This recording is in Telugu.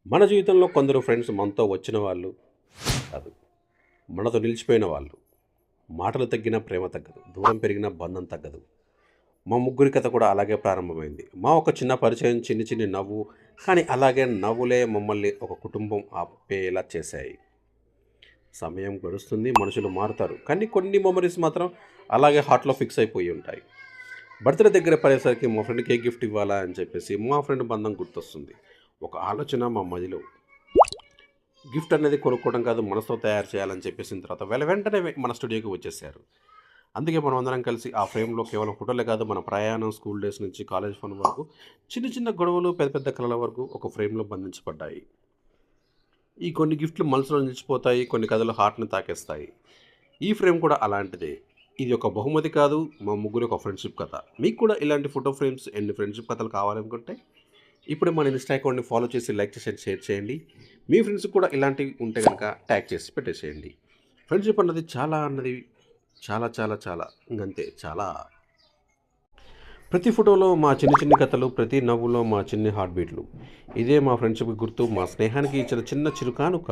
మన జీవితంలో కొందరు ఫ్రెండ్స్ మనతో వచ్చిన వాళ్ళు కాదు, మనతో నిలిచిపోయిన వాళ్ళు. మాటలు తగ్గిన ప్రేమ తగ్గదు, దూరం పెరిగిన బంధం తగ్గదు. మా ముగ్గురి కథ కూడా అలాగే ప్రారంభమైంది. మా ఒక చిన్న పరిచయం, చిన్ని చిన్ని నవ్వు, కానీ అలాగే నవ్వులే మమ్మల్ని ఒక కుటుంబం ఆపేలా చేశాయి. సమయం గడుస్తుంది, మనుషులు మారుతారు, కానీ కొన్ని మెమరీస్ మాత్రం అలాగే హార్ట్లో ఫిక్స్ అయిపోయి ఉంటాయి. బర్త్‌డే దగ్గర పడేసరికి మా ఫ్రెండ్‌కి ఏ గిఫ్ట్ ఇవ్వాలా అని చెప్పేసి మా ఫ్రెండ్ బంధం గుర్తొస్తుంది. ఒక ఆలోచన మా మదిలో. గిఫ్ట్ అనేది కొనుక్కోవడం కాదు, మనసుతో తయారు చేయాలని చెప్పేసిన తర్వాత వెంటనే మన స్టూడియోకి వచ్చేసారు. అందుకే మనం అందరం కలిసి ఆ ఫ్రేమ్‌లో కేవలం ఫోటోలే కాదు, మన ప్రయాణం, స్కూల్ డేస్ నుంచి కాలేజ్ ఫన్ వరకు, చిన్న చిన్న గొడవలు, పెద్ద పెద్ద కలల వరకు ఒక ఫ్రేమ్‌లో బంధించబడ్డాయి. ఈ కొన్ని గిఫ్ట్‌లు మనసులో నిలిచిపోతాయి, కొన్ని కథలు హార్ట్‌ని తాకేస్తాయి. ఈ ఫ్రేమ్ కూడా అలాంటిదే. ఇది ఒక బహుమతి కాదు, మా ముగ్గురి ఒక ఫ్రెండ్‌షిప్ కథ. మీకు కూడా ఇలాంటి ఫోటో ఫ్రేమ్స్, ఎన్ని ఫ్రెండ్‌షిప్ కథలు కావాలనుకుంటే ఇప్పుడే మన ఇన్‌స్టా అకౌంట్‌ని ఫాలో చేసి, లైక్ చేసి, షేర్ చేయండి. మీ ఫ్రెండ్స్‌కి కూడా ఇలాంటివి ఉంటే గనక ట్యాగ్ చేసి పెట్టేసేయండి. ఫ్రెండ్‌షిప్ అన్నది చాలా చాలా చాలా ఇంగంతే చాలా. ప్రతి ఫోటోలో మా చిన్ని చిన్ని కథలు, ప్రతి నవ్వులో మా చిన్ని హార్ట్ బీట్లు. ఇదే మా ఫ్రెండ్‌షిప్‌కి గుర్తు, మా స్నేహానికి ఇచ్చిన చిన్న చిరు కానుక.